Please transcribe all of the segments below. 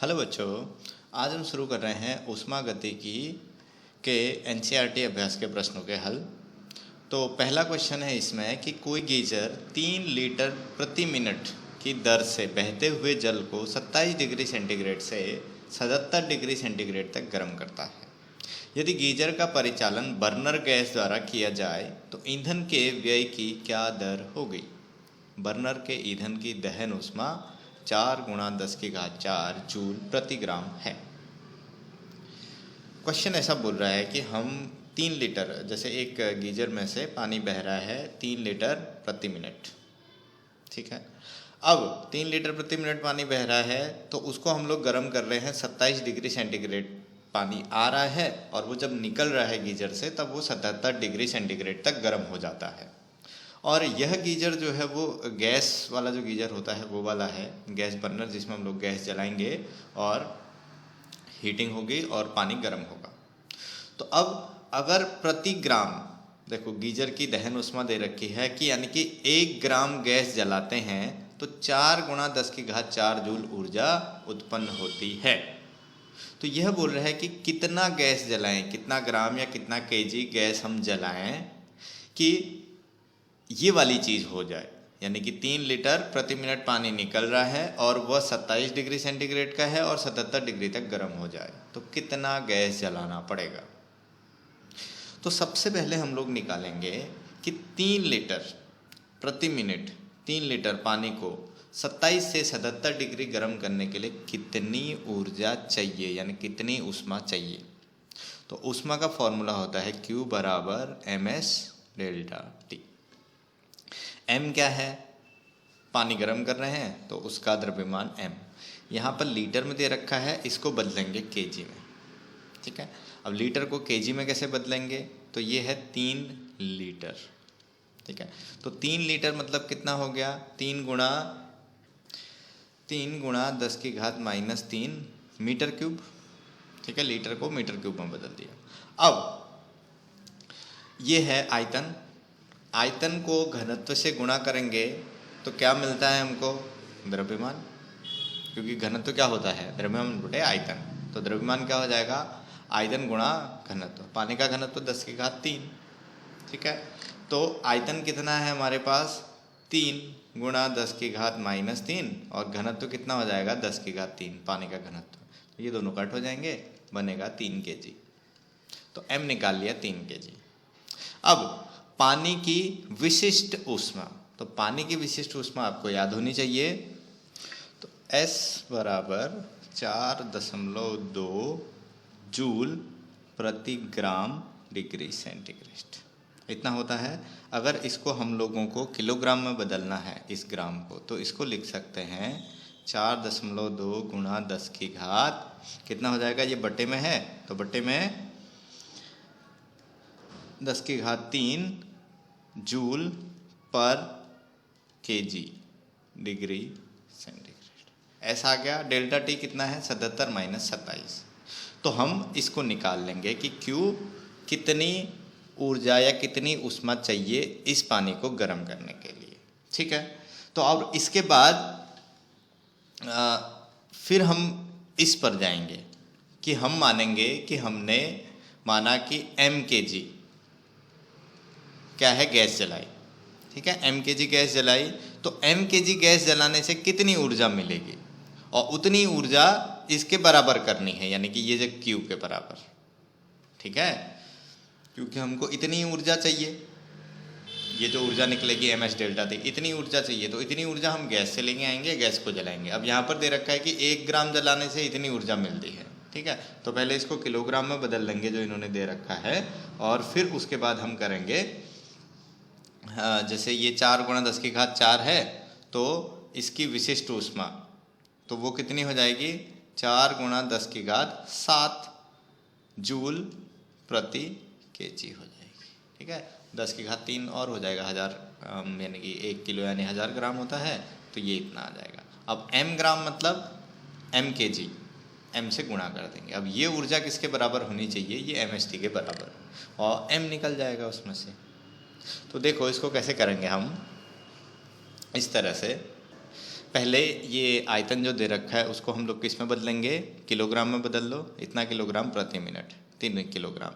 Hello बच्चों, आज हम शुरू कर रहे हैं ऊष्मागतिकी के एनसीईआरटी अभ्यास के प्रश्नों के हल। तो पहला क्वेश्चन है इसमें कि कोई गीजर 3 लीटर प्रति मिनट की दर से बहते हुए जल को 27 डिग्री सेंटीग्रेड से 77 डिग्री सेंटीग्रेड तक गर्म करता है। यदि गीजर का परिचालन बर्नर गैस द्वारा किया जाए तो ईंधन के व्यय की क्या दर होगी? बर्नर के ईंधन की दहन ऊष्मा 4 × 10⁴ जूल प्रति ग्राम है। क्वेश्चन ऐसा बोल रहा है कि हम 3 लीटर, जैसे एक गीजर में से पानी बह रहा है 3 लीटर प्रति मिनट, ठीक है। अब 3 लीटर प्रति मिनट पानी बह रहा है तो उसको हम लोग गर्म कर रहे हैं 27 डिग्री सेंटीग्रेड पानी आ रहा है, और वो जब निकल रहा है गीजर से तब वो 77 डिग्री सेंटीग्रेड तक गर्म हो जाता है। और यह गीजर जो है वो गैस वाला जो गीजर होता है वो वाला है, गैस बर्नर, जिसमें हम लोग गैस जलाएंगे और हीटिंग होगी और पानी गर्म होगा। तो अब अगर प्रति ग्राम, देखो गीजर की दहन ऊष्मा दे रखी है कि यानी कि 1 ग्राम गैस जलाते हैं तो 4 × 10⁴ जूल ऊर्जा उत्पन्न होती है। तो यह बोल रहा है कि कितना गैस जलाएं, कितना ग्राम या कितना केजी गैस हम जलाएं कि ये वाली चीज़ हो जाए, यानी कि 3 लीटर प्रति मिनट पानी निकल रहा है और वह 27 डिग्री सेंटीग्रेड का है और 77 डिग्री तक गर्म हो जाए, तो कितना गैस जलाना पड़ेगा? तो सबसे पहले हम लोग निकालेंगे कि 3 लीटर प्रति मिनट, 3 लीटर पानी को 27 से 77 डिग्री गर्म करने के लिए कितनी ऊर्जा चाहिए, यानी कितनी ऊष्मा चाहिए। तो ऊष्मा का फॉर्मूला होता है Q = ms ΔT। m क्या है? पानी गर्म कर रहे हैं तो उसका द्रव्यमान m, यहाँ पर लीटर में दे रखा है, इसको बदलेंगे केजी में, ठीक है। अब लीटर को केजी में कैसे बदलेंगे? तो ये है 3 लीटर, ठीक है। तो 3 लीटर मतलब कितना हो गया? 3 × 10⁻³ मीटर क्यूब, ठीक है। लीटर को मीटर क्यूब में बदल दिया। अब ये है आयतन, आयतन को घनत्व से गुणा करेंगे तो क्या मिलता है हमको? द्रव्यमान, क्योंकि घनत्व क्या होता है? द्रव्यमान बटे आयतन। तो द्रव्यमान क्या हो जाएगा? आयतन गुणा घनत्व। पानी का घनत्व 10⁻³ ठीक है। तो आयतन कितना है हमारे पास? 3 × 10⁻³ और घनत्व कितना हो जाएगा? 10⁻³ पानी का घनत्व। तो ये दोनों कट हो जाएंगे, बनेगा 3 kg। तो m निकाल लिया 3 kg। अब पानी की विशिष्ट ऊष्मा, तो पानी की विशिष्ट ऊष्मा आपको याद होनी चाहिए। तो S = 4.2 जूल प्रति ग्राम डिग्री सेंटीग्रेड, इतना होता है। अगर इसको हम लोगों को किलोग्राम में बदलना है, इस ग्राम को, तो इसको लिख सकते हैं 4.2 × 10⁻, कितना हो जाएगा? ये बटे में है तो बटे में 10⁻³ जूल पर केजी डिग्री सेंटीग्रेड। ऐसा आ गया। डेल्टा टी कितना है? 77 - 27। तो हम इसको निकाल लेंगे कि Q कितनी ऊर्जा या कितनी ऊष्मा चाहिए इस पानी को गर्म करने के लिए, ठीक है। तो अब इसके बाद फिर हम इस पर जाएंगे कि हम मानेंगे कि हमने माना कि m kg क्या है? गैस जलाई, ठीक है। m kg गैस जलाई, तो m kg गैस जलाने से कितनी ऊर्जा मिलेगी, और उतनी ऊर्जा इसके बराबर करनी है, यानी कि ये जो Q के बराबर, ठीक है। क्योंकि हमको इतनी ऊर्जा चाहिए, ये जो ऊर्जा निकलेगी ms ΔT, इतनी ऊर्जा चाहिए, तो इतनी ऊर्जा हम गैस से लेके आएंगे, गैस को जलाएंगे। अब यहाँ पर दे रखा है कि 1 ग्राम जलाने से इतनी ऊर्जा मिलती है, ठीक है। तो पहले इसको किलोग्राम में बदल लेंगे जो इन्होंने दे रखा है, और फिर उसके बाद हम करेंगे, जैसे ये 4 × 10⁻4 है तो इसकी विशिष्ट ऊष्मा, तो वो कितनी हो जाएगी? 4 × 10⁻7 जूल प्रति केजी हो जाएगी, ठीक है। 10⁻³ और हो जाएगा 1000, यानी कि 1 किलो यानी 1000 ग्राम होता है, तो ये इतना आ जाएगा। अब m ग्राम मतलब m kg, m से गुणा कर देंगे। अब ये ऊर्जा किसके बराबर होनी चाहिए? ये mst के बराबर, और m निकल जाएगा उसमें से। तो देखो इसको कैसे करेंगे हम, इस तरह से पहले ये आयतन जो दे रखा है उसको हम लोग किस में बदलेंगे, किलोग्राम में बदल लो, इतना किलोग्राम प्रति मिनट, 3 किलोग्राम।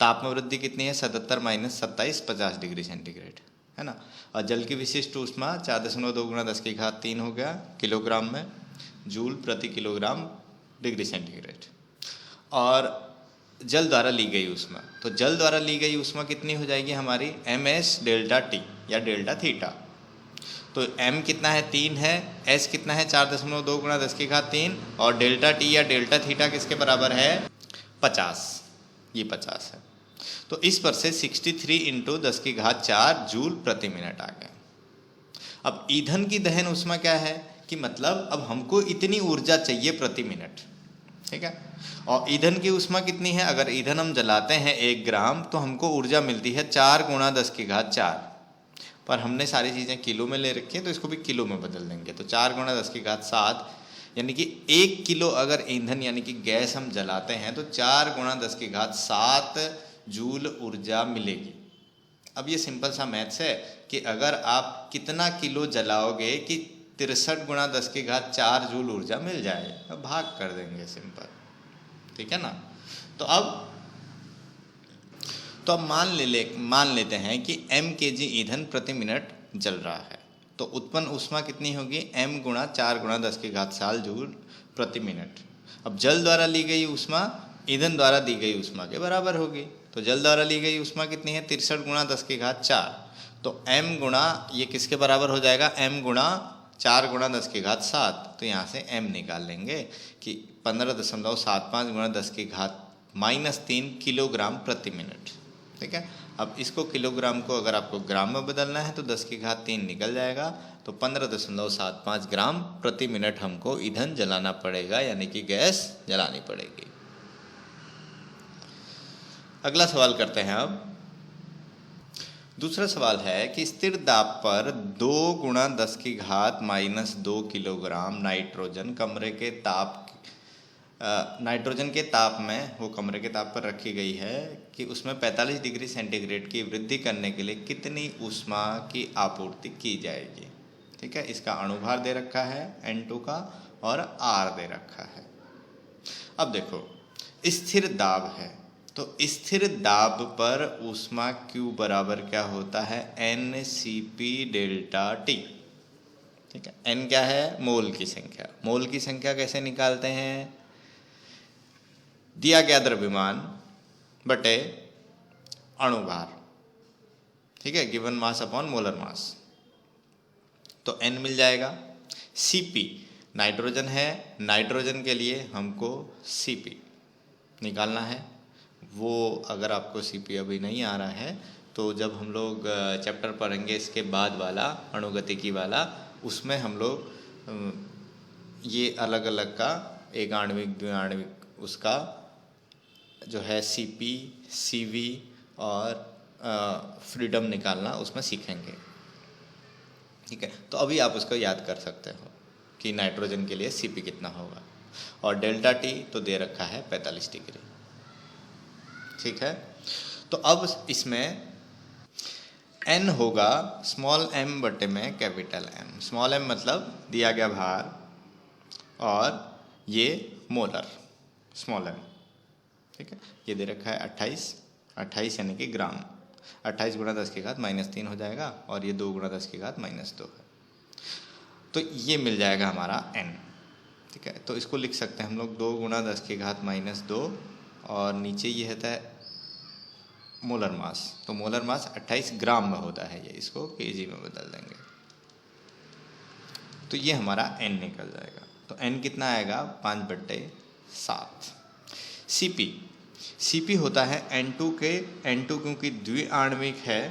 ताप में वृद्धि कितनी है, 77 माइनस 27 50 डिग्री सेंटीग्रेड, है ना। और जल की विशिष्ट ऊष्मा 4.2 गुणा 10⁻³ हो गया किलोग्राम में, जूल प्रति किलोग्राम डिग्री सेंटीग्रेड। और जल द्वारा ली गई ऊष्मा, तो जल द्वारा ली गई ऊष्मा कितनी हो जाएगी हमारी, ms डेल्टा टी या डेल्टा थीटा। तो m कितना है, 3 है, s कितना है 4.2 गुणा 10⁻³ और डेल्टा टी या डेल्टा थीटा किसके बराबर है, 50, ये 50 है। तो इस पर से 63 × 10⁻⁴ जूल प्रति मिनट आ गया। अब ईंधन की दहन ऊष्मा क्या है कि मतलब अब हमको इतनी ऊर्जा चाहिए प्रति मिनट, ठीक है। और ईंधन की ऊष्मा कितनी है, अगर ईंधन हम जलाते हैं 1 ग्राम तो हमको ऊर्जा मिलती है 4 × 10⁻⁴, पर हमने सारी चीज़ें किलो में ले रखी हैं तो इसको भी किलो में बदल देंगे। तो 4 × 10⁻⁷ यानी कि 1 किलो अगर ईंधन यानी कि गैस हम जलाते हैं तो 4 × 10⁻⁷ जूल ऊर्जा मिलेगी। अब ये सिंपल सा मैथ्स है कि अगर आप कितना किलो जलाओगे कि 63 × 10⁻⁴ जूल ऊर्जा मिल जाए, अब भाग कर देंगे सिंपल, ठीक है ना। तो अब मान लेते हैं कि m kg ईंधन प्रति मिनट जल रहा है, तो उत्पन्न ऊष्मा कितनी होगी, m × 4 × 10⁻⁷ जूल प्रति मिनट। अब जल द्वारा ली गई ऊष्मा ईंधन द्वारा दी गई ऊष्मा के बराबर होगी। तो जल द्वारा ली गई ऊष्मा कितनी है, 63 × 10⁻⁴, तो m गुणा ये किसके बराबर हो जाएगा, m × 4 × 10⁻⁷। तो यहाँ से m निकाल लेंगे कि 15.75 × 10⁻³ किलोग्राम प्रति मिनट, ठीक है। अब इसको किलोग्राम को अगर आपको ग्राम में बदलना है तो 10⁻³ निकल जाएगा। तो 15.75 ग्राम प्रति मिनट हमको ईंधन जलाना पड़ेगा, यानी कि गैस जलानी पड़ेगी। अगला सवाल करते हैं। अब दूसरा सवाल है कि स्थिर दाब पर 2 × 10⁻² किलोग्राम नाइट्रोजन के ताप में, वो कमरे के ताप पर रखी गई है कि उसमें 45 डिग्री सेंटीग्रेड की वृद्धि करने के लिए कितनी ऊष्मा की आपूर्ति की जाएगी, ठीक है। इसका अणुभार दे रखा है N2 का और R दे रखा है। अब देखो स्थिर दाब है, तो स्थिर दाब पर ऊष्मा Q बराबर क्या होता है, NCP डेल्टा T, ठीक है। N क्या है, मोल की संख्या। मोल की संख्या कैसे निकालते हैं, दिया गया द्रव्यमान बटे अणुभार, ठीक है, given mass upon molar mass. तो N मिल जाएगा। Cp नाइट्रोजन है, नाइट्रोजन के लिए हमको Cp निकालना है। वो अगर आपको Cp अभी नहीं आ रहा है तो जब हम लोग चैप्टर पढ़ेंगे इसके बाद वाला अणुगतिकी वाला, उसमें हम लोग ये अलग अलग का एक आणविक द्विआण्विक उसका जो है Cp, Cv और फ्रीडम निकालना उसमें सीखेंगे, ठीक है। तो अभी आप उसको याद कर सकते हो कि नाइट्रोजन के लिए Cp कितना होगा। और डेल्टा T तो दे रखा है 45 डिग्री, ठीक है। तो अब इसमें N होगा स्मॉल m बटे में कैपिटल M। स्मॉल m मतलब दिया गया भार और ये मोलर स्मॉल m, ठीक है। ये दे रखा है 28 यानी कि ग्राम, 28 × 10⁻³ हो जाएगा और ये 2 × 10⁻² है। तो ये मिल जाएगा हमारा N, ठीक है। तो इसको लिख सकते हैं हम लोग 2 × 10⁻² और नीचे ये होता है मोलर मास। तो मोलर मास 28 ग्राम में होता है, ये इसको kg में बदल देंगे तो ये हमारा N निकल जाएगा। तो N कितना आएगा, 5/7। Cp होता है N2 क्योंकि द्विआण्विक है,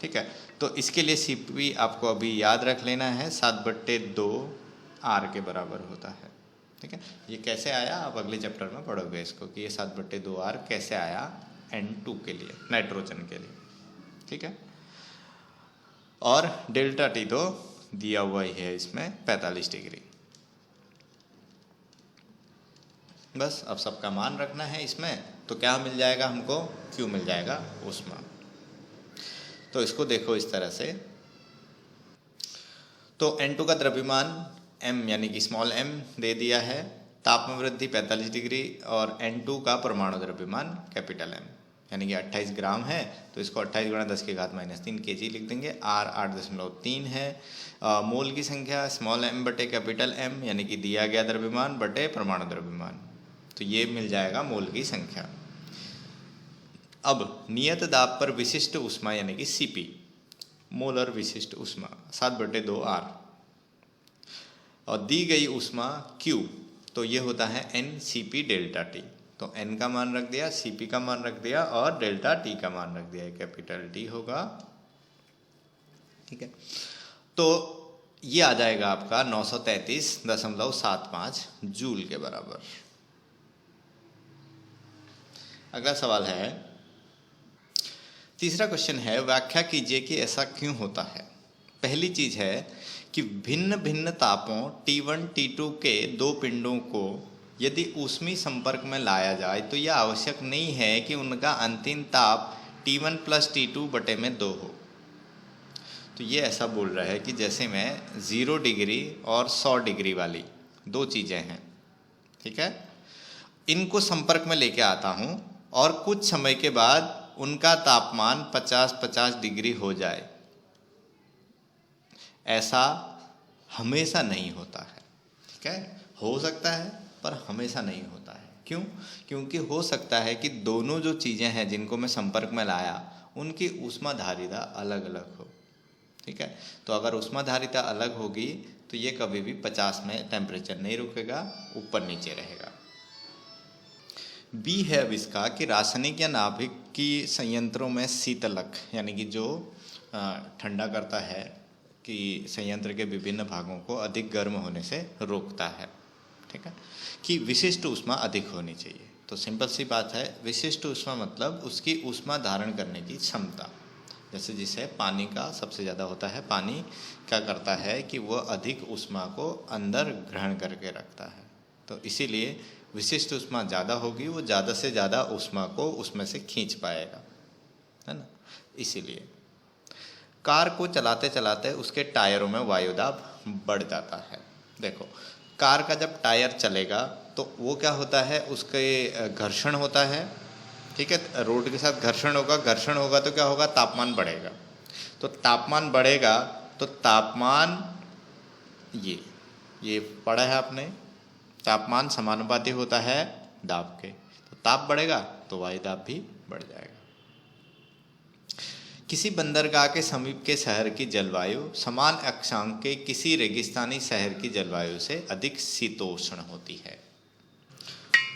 ठीक है। तो इसके लिए Cp आपको अभी याद रख लेना है, 7/2 R के बराबर होता है, ठीक है। ये कैसे आया आप अगले चैप्टर में पढ़ोगे इसको कि ये 7/2 R कैसे आया N2 के लिए, नाइट्रोजन के लिए, ठीक है। और डेल्टा T तो दिया हुआ ही है इसमें 45 डिग्री। बस अब सबका मान रखना है इसमें, तो क्या मिल जाएगा हमको, Q मिल जाएगा ऊष्मा। तो इसको देखो इस तरह से, तो N2 का द्रव्यमान m यानी कि स्मॉल m दे दिया है, ताप में वृद्धि 45 डिग्री, और N2 का परमाणु द्रव्यमान कैपिटल M यानी कि 28 ग्राम है, तो इसको 28 गुणा 10 की घात -3 kg लिख देंगे। R 8.3 है। मोल की संख्या स्मॉल m बटे कैपिटल M यानी कि दिया गया द्रव्यमान बटे परमाणु द्रव्यमान, तो ये मिल जाएगा मोल की संख्या। अब नियत दाब पर विशिष्ट ऊष्मा यानी कि Cp, मोलर विशिष्ट ऊष्मा 7/2 R, और दी गई ऊष्मा Q, तो ये होता है NCP डेल्टा T। तो N का मान रख दिया, Cp का मान रख दिया और डेल्टा T का मान रख दिया, कैपिटल T होगा। ठीक है, तो ये आ जाएगा आपका 933.75 जूल के बराबर। अगला सवाल है, तीसरा क्वेश्चन है, व्याख्या कीजिए कि ऐसा क्यों होता है। पहली चीज है कि भिन्न भिन्न तापों T1 T2 के दो पिंडों को यदि ऊष्मीय संपर्क में लाया जाए तो यह आवश्यक नहीं है कि उनका अंतिम ताप T1 + T2 बटे में 2 हो। तो ये ऐसा बोल रहा है कि जैसे मैं 0 डिग्री और 100 डिग्री वाली दो चीज़ें हैं, ठीक है, इनको संपर्क में लेके आता हूँ और कुछ समय के बाद उनका तापमान 50-50 डिग्री हो जाए, ऐसा हमेशा नहीं होता है। ठीक है, हो सकता है पर हमेशा नहीं होता है। क्यों? क्योंकि हो सकता है कि दोनों जो चीज़ें हैं जिनको मैं संपर्क में लाया उनकी ऊष्माधारिता अलग अलग हो। ठीक है, तो अगर ऊष्माधारिता अलग होगी तो ये कभी भी 50 में टेम्परेचर नहीं रुकेगा, ऊपर नीचे रहेगा। बी है अब इसका कि रासायनिक या नाभिकी संयंत्रों में शीतलक यानी कि जो ठंडा करता है कि संयंत्र के विभिन्न भागों को अधिक गर्म होने से रोकता है। ठीक है, कि विशिष्ट ऊष्मा अधिक होनी चाहिए। तो सिंपल सी बात है, विशिष्ट ऊष्मा मतलब उसकी ऊष्मा धारण करने की क्षमता। जैसे जिसे पानी का सबसे ज़्यादा होता है, पानी क्या करता है कि वह अधिक ऊष्मा को अंदर ग्रहण करके रखता है, तो इसीलिए विशिष्ट ऊष्मा ज़्यादा होगी, वो ज़्यादा से ज़्यादा ऊष्मा को उसमें से खींच पाएगा, है ना। इसीलिए कार को चलाते चलाते उसके टायरों में वायुदाब बढ़ जाता है। देखो, कार का जब टायर चलेगा तो वो क्या होता है, उसके घर्षण होता है। ठीक है, रोड के साथ घर्षण होगा, घर्षण होगा तो क्या होगा, तापमान बढ़ेगा। तो तापमान बढ़ेगा तो तापमान ये पढ़ा है आपने, तापमान समानुपाती होता है दाब के। तो ताप बढ़ेगा तो वायुदाब भी बढ़ जाएगा। किसी बंदरगाह के समीप के शहर की जलवायु समान अक्षांक के किसी रेगिस्तानी शहर की जलवायु से अधिक शीतोष्ण होती है।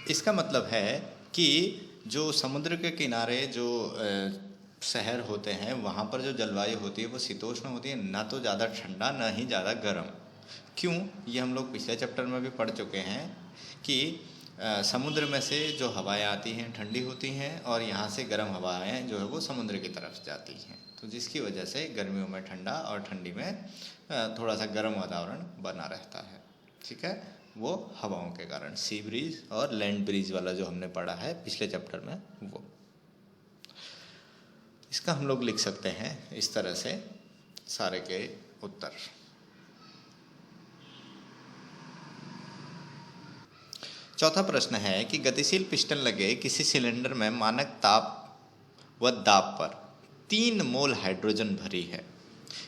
इसका मतलब है कि जो समुद्र के किनारे जो शहर होते हैं वहाँ पर जो जलवायु होती है वो शीतोष्ण होती है, ना तो ज़्यादा ठंडा ना ही ज़्यादा गर्म। क्यों? ये हम लोग पिछले चैप्टर में भी पढ़ चुके हैं कि समुद्र में से जो हवाएं आती हैं ठंडी होती हैं और यहाँ से गर्म हवाएं जो है वो समुद्र की तरफ जाती हैं, तो जिसकी वजह से गर्मियों में ठंडा और ठंडी में थोड़ा सा गर्म वातावरण बना रहता है। ठीक है, वो हवाओं के कारण, सी ब्रीज और लैंड ब्रीज वाला जो हमने पढ़ा है पिछले चैप्टर में, वो इसका हम लोग लिख सकते हैं इस तरह से सारे के उत्तर। चौथा प्रश्न है कि गतिशील पिस्टन लगे किसी सिलेंडर में मानक ताप व दाब पर 3 मोल हाइड्रोजन भरी है।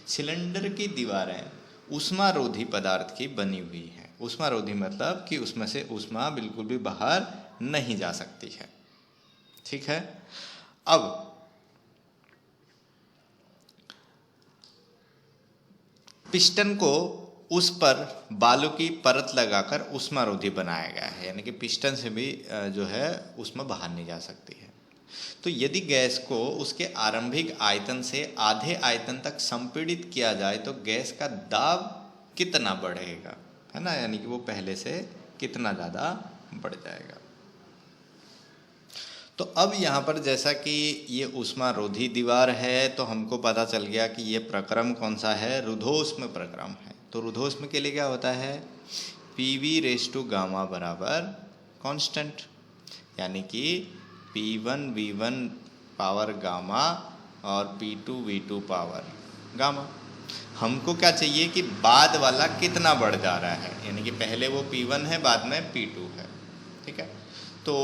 सिलेंडर की दीवारें ऊष्मारोधी पदार्थ की बनी हुई हैं। ऊष्मारोधी मतलब कि उसमें से ऊष्मा बिल्कुल भी बाहर नहीं जा सकती है। ठीक है, अब पिस्टन को उस पर बालू की परत लगाकर ऊष्मारोधी बनाया गया है, यानी कि पिस्टन से भी जो है ऊष्मा बाहर नहीं जा सकती है। तो यदि गैस को उसके आरंभिक आयतन से आधे आयतन तक संपीड़ित किया जाए तो गैस का दाब कितना बढ़ेगा, है ना, यानी कि वो पहले से कितना ज़्यादा बढ़ जाएगा। तो अब यहाँ पर जैसा कि ये ऊष्मारोधी दीवार है तो हमको पता चल गया कि ये प्रक्रम कौन सा है, रुद्धोष्म प्रक्रम है। तो रुद्धोष्म के लिए क्या होता है, PV/γ बराबर कांस्टेंट, यानी कि P1V1 पावर गामा और P2V2 पावर गामा। हमको क्या चाहिए कि बाद वाला कितना बढ़ जा रहा है, यानी कि पहले वो P1 है, बाद में P2 है। ठीक है, तो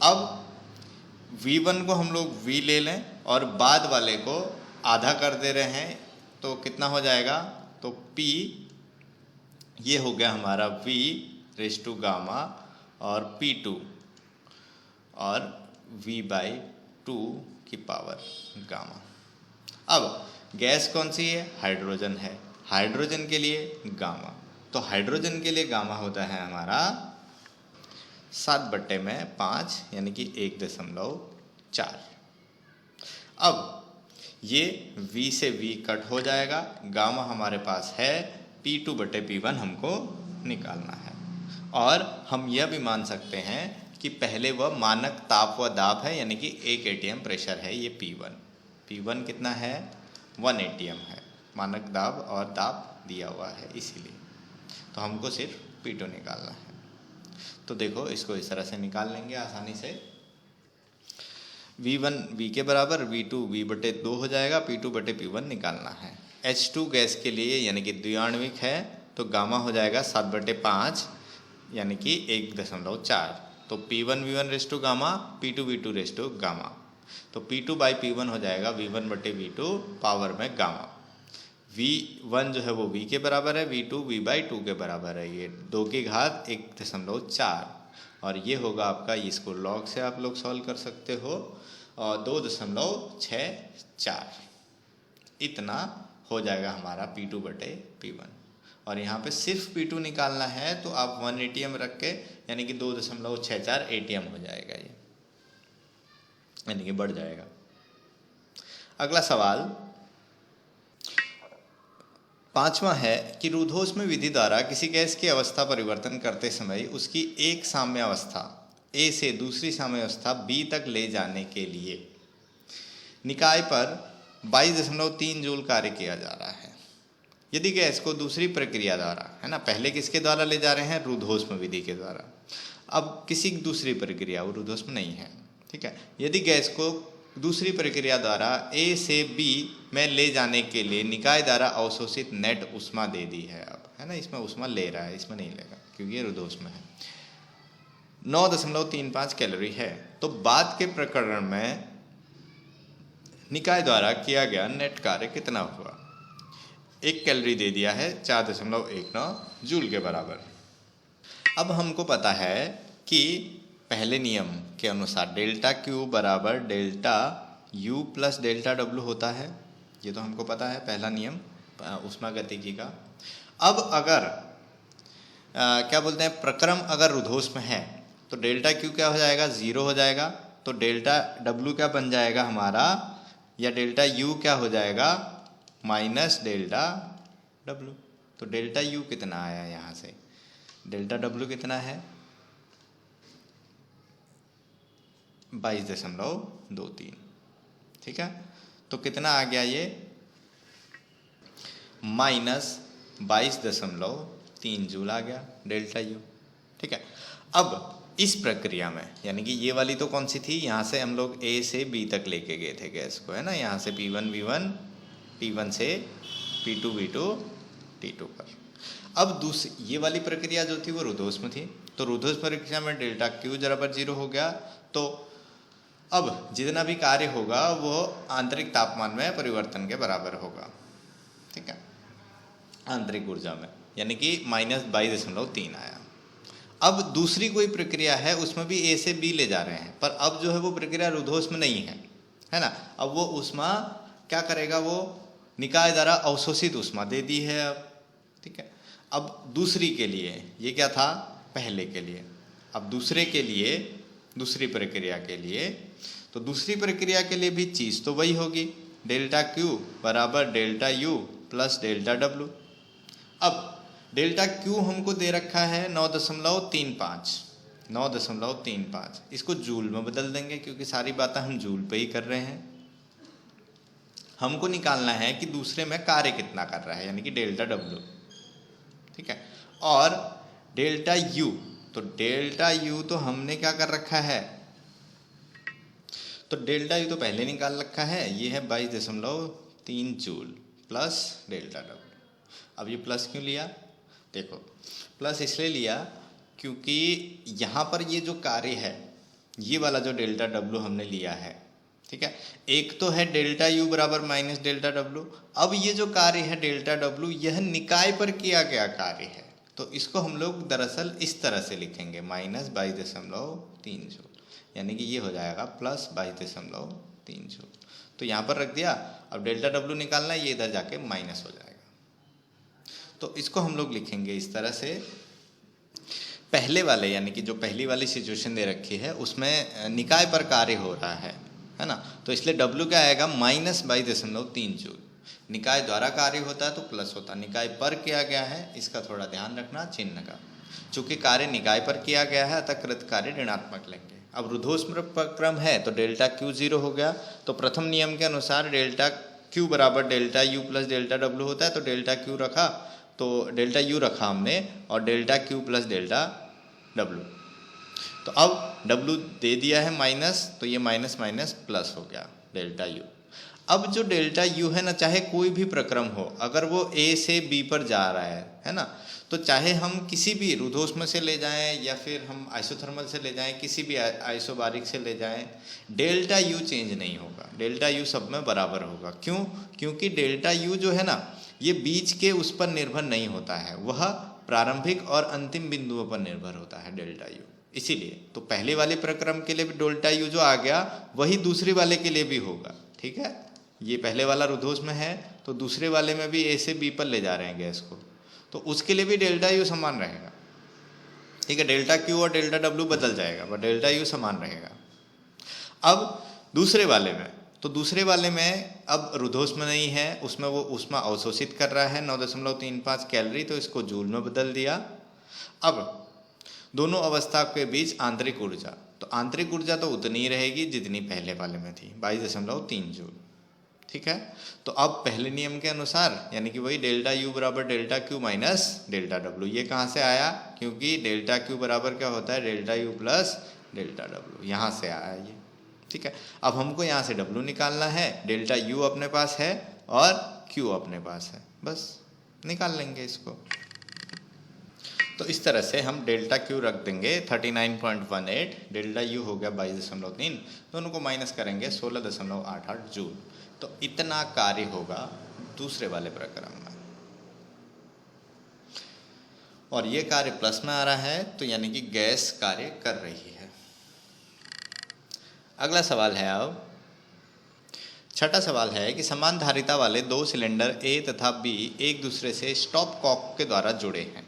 अब V1 को हम लोग V ले लें और बाद वाले को आधा कर दे रहे हैं, तो कितना हो जाएगा, तो P ये हो गया हमारा V रेज़ टू गामा और P2 और V/2 की पावर गामा। अब गैस कौन सी है, हाइड्रोजन है, हाइड्रोजन के लिए गामा, तो हाइड्रोजन के लिए गामा होता है हमारा 7/5 यानी कि 1.4। अब ये V से V कट हो जाएगा, गामा हमारे पास है P2/P1 हमको निकालना है। और हम यह भी मान सकते हैं कि पहले वह मानक ताप व दाब है, यानी कि 1 atm प्रेशर है ये P1 कितना है, 1 atm है, मानक दाब और दाब दिया हुआ है इसीलिए, तो हमको सिर्फ P2 निकालना है। तो देखो इसको इस तरह से निकाल लेंगे आसानी से, V1 V के बराबर, V2 V/2 हो जाएगा, P2/P1 निकालना है। H2 गैस के लिए यानी कि द्विआण्विक है, तो गामा हो जाएगा 7/5 यानी कि 1.4, तो P1 V1 raise to gamma, P2 V2 raise to gamma, तो P2/P1 हो जाएगा V1/V2 पावर में गामा। V1 जो है वो V के बराबर है, V2 V/2 के बराबर है, ये 2 की घात 1.4, और ये होगा आपका, इसको लॉग से आप लोग सॉल्व कर सकते हो, और 2.64 इतना हो जाएगा हमारा P2/P1। और यहाँ पे सिर्फ P2 निकालना है, तो आप 1 atm रख के यानी कि 2.64 atm हो जाएगा ये, यानी कि बढ़ जाएगा। अगला सवाल 5वां है कि रुद्धोष्म विधि द्वारा किसी गैस की अवस्था परिवर्तन करते समय उसकी एक साम्य अवस्था A से दूसरी साम्य अवस्था B तक ले जाने के लिए निकाय पर 22.3 जूल कार्य किया जा रहा है। यदि गैस को दूसरी प्रक्रिया द्वारा, है ना, पहले किसके द्वारा ले जा रहे हैं, रुद्धोष्म विधि के द्वारा, अब किसी दूसरी प्रक्रिया, वो रुद्धोष्म नहीं है, ठीक है, यदि गैस को दूसरी प्रक्रिया द्वारा A से B में ले जाने के लिए निकाय द्वारा अवशोषित नेट ऊष्मा दे दी है, अब है ना, इसमें ऊष्मा ले रहा है, इसमें नहीं लेगा क्योंकि ये रुद्धोष्म है, 9.35 कैलोरी है, तो बाद के प्रकरण में निकाय द्वारा किया गया नेट कार्य कितना हुआ। 1 कैलोरी दे दिया है, 4.19 जूल के बराबर। अब हमको पता है कि पहले नियम के अनुसार डेल्टा Q बराबर delta U plus delta W होता है, ये तो हमको पता है, पहला नियम ऊष्मागतिकी का। अब अगर क्या बोलते हैं, प्रक्रम अगर रुद्धोष्म है तो डेल्टा Q क्या हो जाएगा, 0 हो जाएगा, तो डेल्टा W क्या बन जाएगा हमारा, या डेल्टा U क्या हो जाएगा, माइनस डेल्टा W। तो डेल्टा U कितना आया यहाँ से, डेल्टा W कितना है, 22.23, ठीक है, तो कितना आ गया ये, माइनस 22.3 जूल आ गया डेल्टा U, ठीक है। अब इस प्रक्रिया में यानी कि ये वाली तो कौन सी थी, यहाँ से हम लोग A से B तक लेके गए थे गैस को, है ना, यहाँ से P1 V1, P1 से P2 V2 T2 पर। अब दूसरी ये वाली प्रक्रिया जो थी वो रुद्धोष्म थी, तो रुद्धोष्म प्रक्रिया में डेल्टा Q बराबर 0 हो गया, तो अब जितना भी कार्य होगा वो आंतरिक तापमान में परिवर्तन के बराबर होगा, ठीक है, आंतरिक ऊर्जा में, यानी कि माइनस 22.3 आया। अब दूसरी कोई प्रक्रिया है, उसमें भी A से B ले जा रहे हैं, पर अब जो है वो प्रक्रिया रुद्धोष्म नहीं है ना, अब वो ऊष्मा क्या करेगा, वो निकाय द्वारा अवशोषित ऊष्मा दे दी है अब, ठीक है। अब दूसरी के लिए ये क्या था, पहले के लिए, अब दूसरे के लिए, दूसरी प्रक्रिया के लिए, तो दूसरी प्रक्रिया के लिए भी चीज़ तो वही होगी, डेल्टा Q बराबर delta U plus delta W। अब डेल्टा Q हमको दे रखा है 9.35, इसको जूल में बदल देंगे क्योंकि सारी बातें हम जूल पे ही कर रहे हैं। हमको निकालना है कि दूसरे में कार्य कितना कर रहा है, यानी कि डेल्टा W, ठीक है, और डेल्टा U, तो डेल्टा U तो हमने क्या कर रखा है, तो डेल्टा U तो पहले निकाल रखा है, ये है 22.3 जूल प्लस डेल्टा डब्ल्यू। अब ये प्लस क्यों लिया? देखो प्लस इसलिए लिया क्योंकि यहाँ पर ये जो कार्य है, ये वाला जो डेल्टा डब्ल्यू हमने लिया है, ठीक है, एक तो है डेल्टा यू बराबर माइनस डेल्टा डब्ल्यू। अब ये जो कार्य है डेल्टा डब्ल्यू, यह निकाय पर किया गया कार्य है, तो इसको हम लोग दरअसल इस तरह से लिखेंगे माइनस 22.3 जूल, यानी कि ये हो जाएगा प्लस 22.3 जूल। तो यहाँ पर रख दिया। अब डेल्टा डब्ल्यू निकालना है, ये इधर जाके माइनस हो जाएगा। तो इसको हम लोग लिखेंगे इस तरह से। पहले वाले यानी कि जो पहली वाली सिचुएशन दे रखी है उसमें निकाय पर कार्य हो रहा है ना, तो इसलिए डब्ल्यू क्या आएगा माइनस 22.3 जूल। निकाय द्वारा कार्य होता है तो प्लस होता है, निकाय पर किया गया है, इसका थोड़ा ध्यान रखना चिन्ह का। चूंकि कार्य निकाय पर किया गया है अतः कृत कार्य ऋणात्मक लेंगे। अब रुद्धोष्म प्रक्रम है तो डेल्टा क्यू 0 हो गया, तो प्रथम नियम के अनुसार डेल्टा क्यू बराबर delta U plus delta W होता है। तो डेल्टा क्यू रखा, तो डेल्टा यू रखा हमने, और delta Q plus delta W. तो अब डब्ल्यू दे दिया है माइनस, तो ये माइनस माइनस प्लस हो गया डेल्टा यू। अब जो डेल्टा यू है ना, चाहे कोई भी प्रक्रम हो, अगर वो ए से बी पर जा रहा है ना, तो चाहे हम किसी भी रुद्धोष्म से ले जाएं या फिर हम आइसोथर्मल से ले जाएं, किसी भी आइसोबारिक से ले जाएं, डेल्टा यू चेंज नहीं होगा, डेल्टा यू सब में बराबर होगा। क्यों? क्योंकि डेल्टा यू जो है ना, ये बीच के उस पर निर्भर नहीं होता है, वह प्रारंभिक और अंतिम बिंदुओं पर निर्भर होता है डेल्टा यू। इसीलिए तो पहले वाले प्रक्रम के लिए भी डेल्टा यू जो आ गया वही दूसरे वाले के लिए भी होगा, ठीक है। ये पहले वाला रुद्धोष्म है तो दूसरे वाले में भी ए से बी पर ले जा रहे हैं गैस को, तो उसके लिए भी डेल्टा यू समान रहेगा, ठीक है। डेल्टा क्यू और डेल्टा डब्ल्यू बदल जाएगा पर डेल्टा यू समान रहेगा। अब दूसरे वाले में, तो दूसरे वाले में अब रुद्धोष्म नहीं है, उसमें वो ऊष्मा अवशोषित कर रहा है 9.35 कैलोरी, तो इसको जूल में बदल दिया। अब दोनों अवस्था के बीच आंतरिक ऊर्जा, तो आंतरिक ऊर्जा तो उतनी ही रहेगी जितनी पहले वाले में थी, 22.3 जूल, ठीक है। तो अब पहले नियम के अनुसार यानी कि वही डेल्टा यू बराबर delta Q minus delta W. ये कहाँ से आया? क्योंकि डेल्टा क्यू बराबर क्या होता है? Delta U plus delta W, यहाँ से आया ये, ठीक है। अब हमको यहाँ से डब्ल्यू निकालना है, डेल्टा यू अपने पास है और क्यू अपने पास है, बस निकाल लेंगे इसको। तो इस तरह से हम डेल्टा क्यू रख देंगे 39.18, डेल्टा यू हो गया 22.3, दोनों को माइनस करेंगे 16.88 जूल। तो इतना कार्य होगा दूसरे वाले प्रक्रम में, और ये कार्य प्लस में आ रहा है, तो यानी कि गैस कार्य कर रही है। अगला सवाल है, अब छठा सवाल है कि समान धारिता वाले दो सिलेंडर ए तथा बी एक दूसरे से स्टॉप कॉक के द्वारा जुड़े हैं।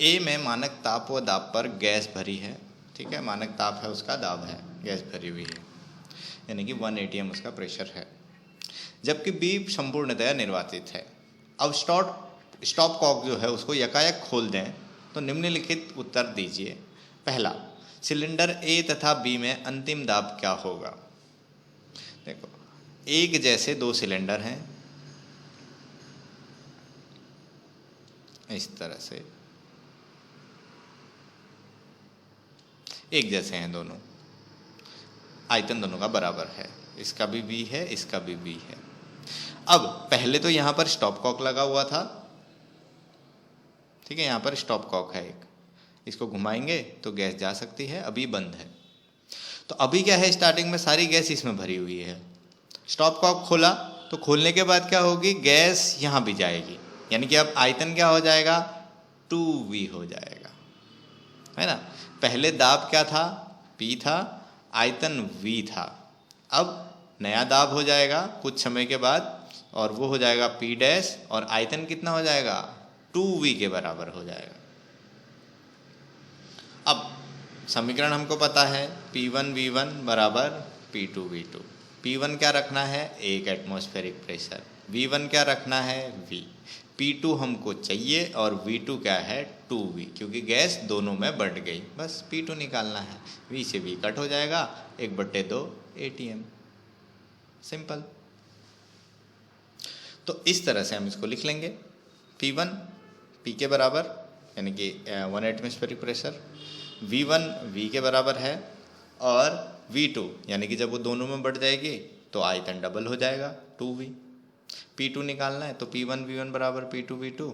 ए में मानक ताप व दाब पर गैस भरी है, ठीक है, मानक ताप है उसका, दाब है, गैस भरी हुई है, यानी कि 1 atm उसका प्रेशर है, जबकि बी संपूर्णतया निर्वातित है। अब स्टॉप कॉक जो है उसको यकायक खोल दें तो निम्नलिखित उत्तर दीजिए। पहला, सिलेंडर ए तथा बी में अंतिम दाब क्या होगा? देखो, एक जैसे दो सिलेंडर हैं, इस तरह से एक जैसे हैं दोनों, आयतन दोनों का बराबर है, इसका भी बी है, इसका भी बी है। अब पहले तो यहाँ पर स्टॉप कॉक लगा हुआ था, ठीक है, यहाँ पर स्टॉप कॉक है एक, इसको घुमाएंगे तो गैस जा सकती है, अभी बंद है। तो अभी क्या है, स्टार्टिंग में सारी गैस इसमें भरी हुई है। स्टॉप कॉक खोला तो खोलने के बाद क्या होगी, गैस यहाँ भी जाएगी, यानी कि अब आयतन क्या हो जाएगा, 2V हो जाएगा, है ना। पहले दाब क्या था, P था, आयतन V था। अब नया दाब हो जाएगा कुछ समय के बाद, और वो हो जाएगा P डैश, और आयतन कितना हो जाएगा, 2V के बराबर हो जाएगा। अब समीकरण हमको पता है, P1V1 बराबर P2V2। P1 क्या रखना है, एक एटमॉस्फेरिक प्रेशर, V1 क्या रखना है, V, P2 हमको चाहिए, और V2 क्या है, 2V, क्योंकि गैस दोनों में बढ़ गई, बस P2 निकालना है, V से V कट हो जाएगा, 1/2 atm, सिंपल। तो इस तरह से हम इसको लिख लेंगे, P1 P के बराबर यानी कि 1 एटमॉस्फेरिक प्रेशर, V1 V के बराबर है, और V2 यानी कि जब वो दोनों में बढ़ जाएगी तो आयतन डबल हो जाएगा, 2V। P2 निकालना है तो P1 V1 बराबर P2 V2,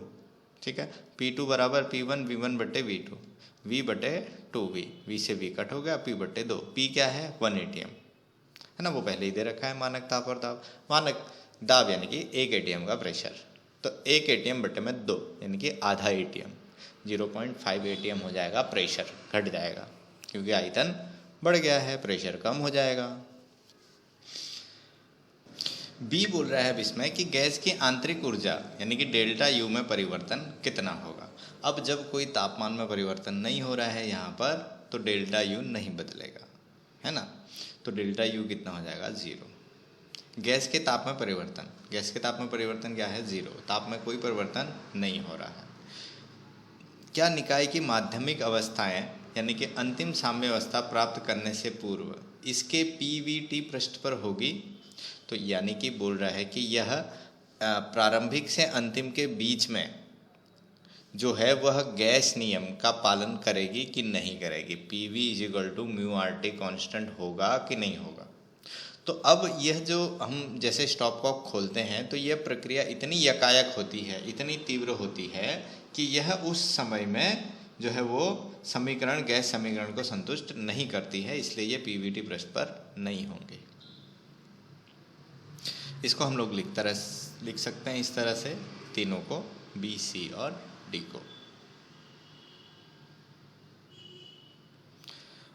ठीक है। P2 बराबर P1 V1 बटे V2, V बटे 2V, V से V कट हो गया, P बटे 2। P क्या है 1 ATM, है ना, वो पहले ही दे रखा है, मानक ताप और दाब। मानक दाब यानी कि 1 ATM का प्रेशर, तो 1 ATM बटे में 2 यानी कि आधा ATM, 0.5 ATM हो जाएगा प्रेशर, घट जाएगा क्योंकि आयतन बढ़ गया है, प्रेशर कम हो जाएगा। बी बोल रहा है इसमें कि गैस की आंतरिक ऊर्जा यानी कि डेल्टा यू में परिवर्तन कितना होगा। अब जब कोई तापमान में परिवर्तन नहीं हो रहा है यहाँ पर, तो डेल्टा यू नहीं बदलेगा, है ना, तो डेल्टा यू कितना हो जाएगा 0। गैस के ताप में परिवर्तन, गैस के ताप में परिवर्तन क्या है 0, ताप में कोई परिवर्तन नहीं हो रहा है। क्या निकाय की माध्यमिक अवस्थाएं यानी कि अंतिम साम्य अवस्था प्राप्त करने से पूर्व इसके पीवीटी पृष्ठ पर होगी। तो यानी कि बोल रहा है कि यह प्रारंभिक से अंतिम के बीच में जो है वह गैस नियम का पालन करेगी कि नहीं करेगी, PV = μRT कांस्टेंट होगा कि नहीं होगा। तो अब यह जो हम जैसे स्टॉप कॉक खोलते हैं तो यह प्रक्रिया इतनी यकायक होती है, इतनी तीव्र होती है कि यह उस समय में जो है वो समीकरण, गैस समीकरण को संतुष्ट नहीं करती है, इसलिए ये पीवीटी पृष्ठ पर नहीं होंगे। इसको हम लोग लिख सकते हैं इस तरह से, तीनों को, बी, सी और डी को।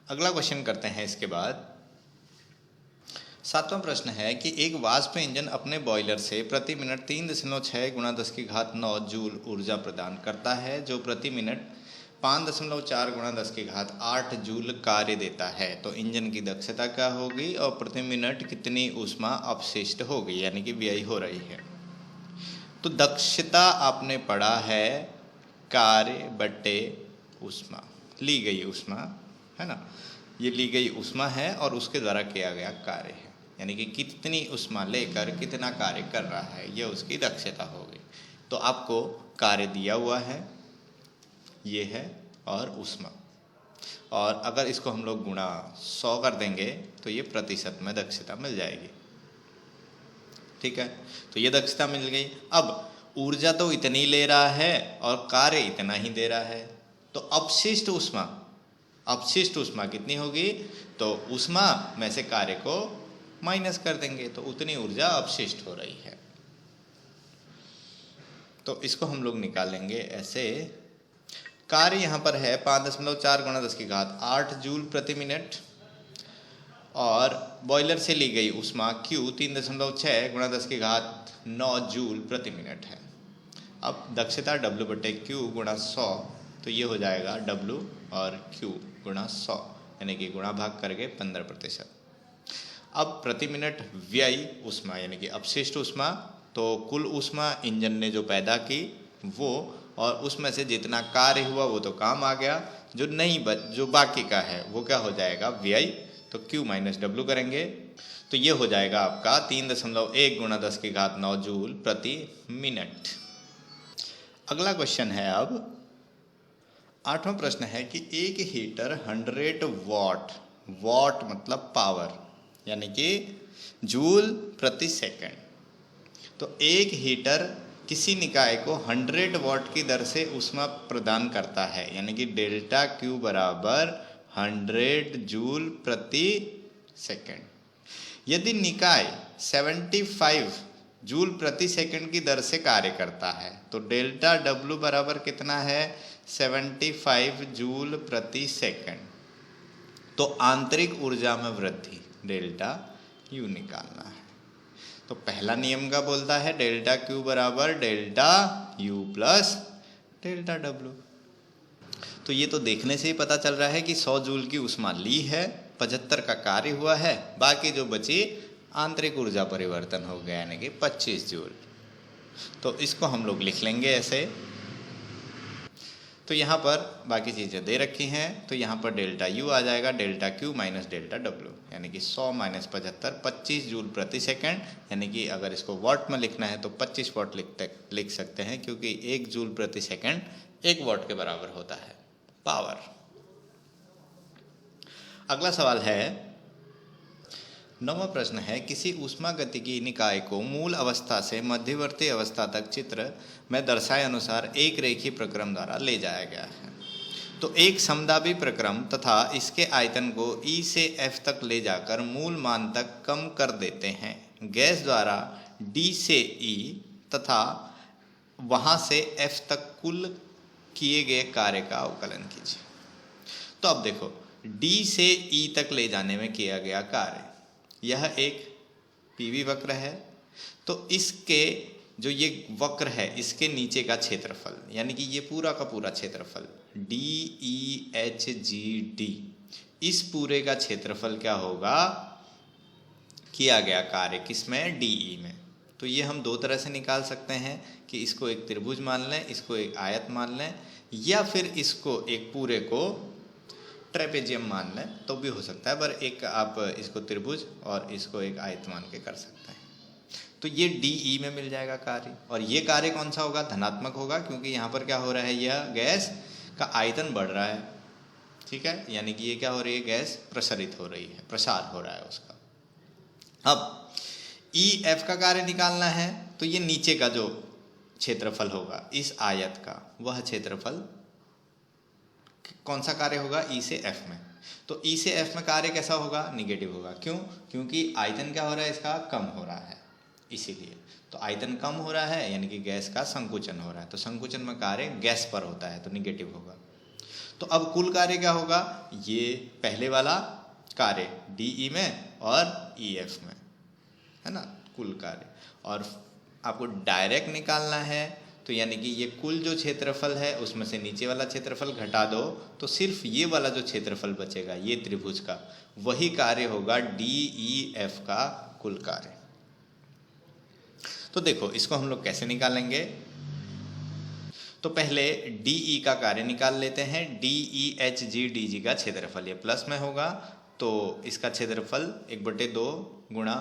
अगला क्वेश्चन करते हैं इसके बाद। 7वां प्रश्न है कि एक वाष्प इंजन अपने बॉयलर से प्रति मिनट 3.6 × 10⁹ जूल ऊर्जा प्रदान करता है, जो प्रति मिनट 5.4 × 10⁸ जूल कार्य देता है। तो इंजन की दक्षता क्या होगी और प्रति मिनट कितनी ऊष्मा अपशिष्ट होगी, यानी कि व्यय हो रही है। तो दक्षता आपने पढ़ा है कार्य बटे ऊष्मा, ली गई ऊष्मा, है ना, ये ली गई ऊष्मा है और उसके द्वारा किया गया कार्य है, यानी कि कितनी ऊष्मा लेकर कितना कार्य कर रहा है, यह उसकी दक्षता होगी। तो आपको कार्य दिया हुआ है, ये है, और ऊष्मा, और अगर इसको हम लोग गुणा 100 कर देंगे तो ये प्रतिशत में दक्षता मिल जाएगी, ठीक है। तो ये दक्षता मिल गई। अब ऊर्जा तो इतनी ले रहा है और कार्य इतना ही दे रहा है, तो अपशिष्ट ऊष्मा कितनी होगी, तो ऊष्मा में से कार्य को माइनस कर देंगे तो उतनी ऊर्जा अपशिष्ट हो रही है। तो इसको हम लोग निकालेंगे ऐसे। कार्य यहाँ पर है 5.4 × 10⁸ जूल प्रति मिनट, और बॉयलर से ली गई ऊष्मा Q 3.6 × 10⁹ जूल प्रति मिनट है। अब दक्षता W बटे Q × 100, तो ये हो जाएगा W और Q × 100, यानी कि गुणा भाग करके 15%। अब प्रति मिनट व्यय ऊष्मा यानी कि अपशिष्ट ऊष्मा, तो कुल ऊष्मा इंजन ने जो पैदा की वो, और उसमें से जितना कार्य हुआ वो तो काम आ गया, जो बाकी का है वो क्या हो जाएगा व्यय, तो Q - W करेंगे तो ये हो जाएगा आपका 3.1 × 10⁹ जूल प्रति मिनट। अगला क्वेश्चन है अब 8वां प्रश्न है कि एक हीटर 100 वाट मतलब पावर यानी कि जूल प्रति सेकंड, तो एक हीटर किसी निकाय को 100 वाट की दर से ऊष्मा प्रदान करता है, यानी कि डेल्टा Q बराबर 100 जूल प्रति सेकंड। यदि निकाय 75 जूल प्रति सेकंड की दर से कार्य करता है तो डेल्टा W बराबर कितना है 75 जूल प्रति सेकंड। तो आंतरिक ऊर्जा में वृद्धि डेल्टा U निकालना है। तो पहला नियम का बोलता है डेल्टा Q बराबर delta U plus delta W। तो ये तो देखने से ही पता चल रहा है कि 100 जूल की ऊष्मा ली है, 75 का कार्य हुआ है, बाकी जो बची आंतरिक ऊर्जा परिवर्तन हो गया यानी कि 25 जूल। तो इसको हम लोग लिख लेंगे ऐसे। तो यहाँ पर बाकी चीज़ें दे रखी हैं, तो यहाँ पर डेल्टा U आ जाएगा delta Q minus delta W, यानी कि 100 - 75 25 जूल प्रति सेकंड, यानी कि अगर इसको वाट में लिखना है तो 25 वाट लिख सकते हैं, क्योंकि 1 जूल प्रति सेकंड 1 वाट के बराबर होता है पावर। अगला सवाल है 9वां प्रश्न है, किसी ऊष्मागतिकी निकाय को मूल अवस्था से मध्यवर्ती अवस्था तक चित्र में दर्शाए अनुसार एक रेखीय प्रक्रम द्वारा ले जाया गया है। तो एक समदाबी प्रक्रम तथा इसके आयतन को E से F तक ले जाकर मूल मान तक कम कर देते हैं। गैस द्वारा D से E तथा वहाँ से F तक कुल किए गए कार्य का अवकलन कीजिए। तो अब देखो, D से E तक ले जाने में किया गया कार्य, यह एक PV वक्र है। तो इसके जो ये वक्र है, इसके नीचे का क्षेत्रफल, यानी कि ये पूरा का पूरा क्षेत्रफल DEHGD, इस पूरे का क्षेत्रफल क्या होगा, किया गया कार्य किसमें, DE में। तो ये हम दो तरह से निकाल सकते हैं कि इसको एक त्रिभुज मान लें, इसको एक आयत मान लें, या फिर इसको एक पूरे को ट्रेपेजियम मान लें तो भी हो सकता है, पर एक आप इसको त्रिभुज और इसको एक आयत मान के कर सकते हैं। तो ये DE में मिल जाएगा कार्य, और ये कार्य कौन सा होगा, धनात्मक होगा, क्योंकि यहाँ पर क्या हो रहा है, यह गैस का आयतन बढ़ रहा है, ठीक है, यानी कि ये क्या हो रही है, गैस प्रसारित हो रही है, प्रसार हो रहा है उसका। अब EF का कार्य निकालना है, तो ये नीचे का जो क्षेत्रफल होगा इस आयत का, वह क्षेत्रफल कौन सा कार्य होगा, E से F में। तो E से F में कार्य कैसा होगा, निगेटिव होगा। क्यों, क्योंकि आयतन क्या हो रहा है, इसका कम हो रहा है, इसीलिए। तो आयतन कम हो रहा है, यानी कि गैस का संकुचन हो रहा है, तो संकुचन में कार्य गैस पर होता है, तो निगेटिव होगा। तो अब कुल कार्य क्या होगा, ये पहले वाला कार्य DE में और EF में, है ना, कुल कार्य। और आपको डायरेक्ट निकालना है, तो यानी कि ये कुल जो क्षेत्रफल है उसमें से नीचे वाला क्षेत्रफल घटा दो, तो सिर्फ ये वाला जो क्षेत्रफल बचेगा, ये त्रिभुज का, वही कार्य होगा DEF का कुल कार्य। तो देखो, इसको हम लोग कैसे निकालेंगे। तो पहले DE का कार्य निकाल लेते हैं। DEHGDG का क्षेत्रफल, ये प्लस में होगा, तो इसका क्षेत्रफल 1/2 गुणा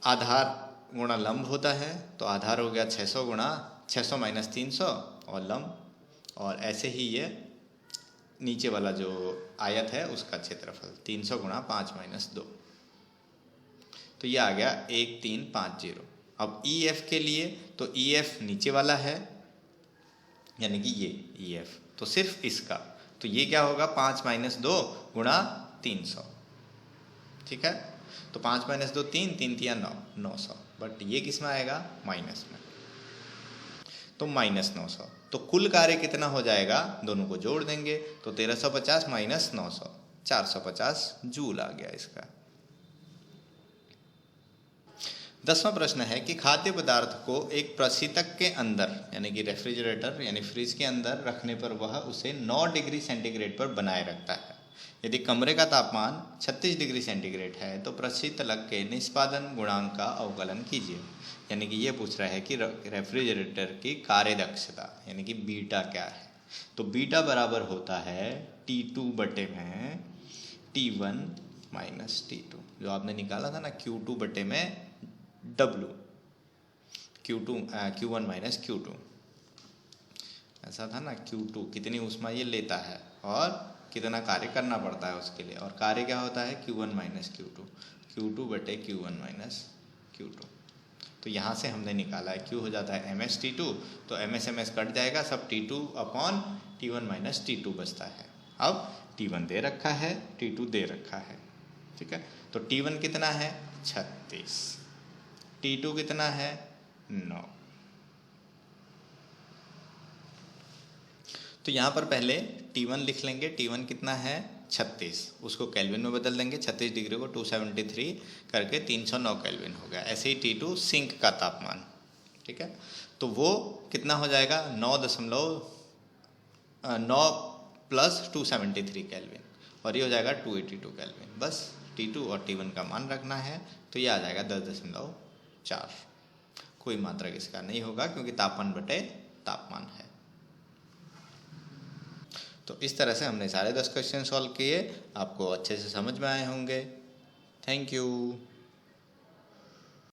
आधार गुणा लंब होता है, तो आधार हो गया 600 गुणा 600 माइनस 300 और लंब, और ऐसे ही ये नीचे वाला जो आयत है उसका क्षेत्रफल 300 गुणा 5 माइनस 2, तो ये आ गया 1350। अब EF के लिए, तो EF नीचे वाला है, यानी कि ये EF, तो सिर्फ इसका, तो ये क्या होगा, 5 माइनस 2 गुणा 300, ठीक है। तो 5 माइनस 2 3, 3 3 9, 900, बट ये किस में आएगा, माइनस में, तो माइनस 900। तो कुल कार्य कितना हो जाएगा, दोनों को जोड़ देंगे, तो 1350 माइनस 900, 450 जूल आ गया इसका। 10वां प्रश्न है कि खाद्य पदार्थ को एक प्रशीतक के अंदर, यानी कि रेफ्रिजरेटर यानी फ्रिज के अंदर रखने पर वह उसे 9 डिग्री सेंटीग्रेड पर बनाए रखता है। यदि कमरे का तापमान 36 डिग्री सेंटीग्रेड है तो प्रशीतलक के निष्पादन गुणांक का अवकलन कीजिए। यानी कि ये पूछ रहा है कि रेफ्रिजरेटर की कार्यदक्षता यानी कि बीटा क्या है। तो बीटा बराबर होता है T2 बटे में T1 माइनस T2, जो आपने निकाला था ना Q2 बटे में W, Q1 माइनस Q2, ऐसा था ना। Q2 कितनी ऊष्मा ये लेता है और कितना कार्य करना पड़ता है उसके लिए, और कार्य क्या होता है Q1 माइनस Q2, Q2 बटे Q1 माइनस Q2। तो यहाँ से हमने निकाला है Q हो जाता है MS T2, तो MS MS कट जाएगा, सब T2 upon T1 minus T2 बचता है। अब T1 दे रखा है, T2 दे रखा है, ठीक है। तो T1 कितना है 36, T2 कितना है 9। तो यहाँ पर पहले T1 लिख लेंगे, T1 कितना है 36, उसको केल्विन में बदल देंगे, 36 डिग्री को 273 करके 309 केल्विन हो गया। ऐसे ही T2 सिंक का तापमान, ठीक है, तो वो कितना हो जाएगा 9 प्लस 273 केल्विन, और ये हो जाएगा 282 केल्विन। बस T2 और T1 का मान रखना है, तो ये आ जाएगा 10.4। कोई मात्रक इसका नहीं होगा क्योंकि तापमान बटे तापमान है। तो इस तरह से हमने सारे 10 क्वेश्चन सॉल्व किए, आपको अच्छे से समझ में आए होंगे। Thank you.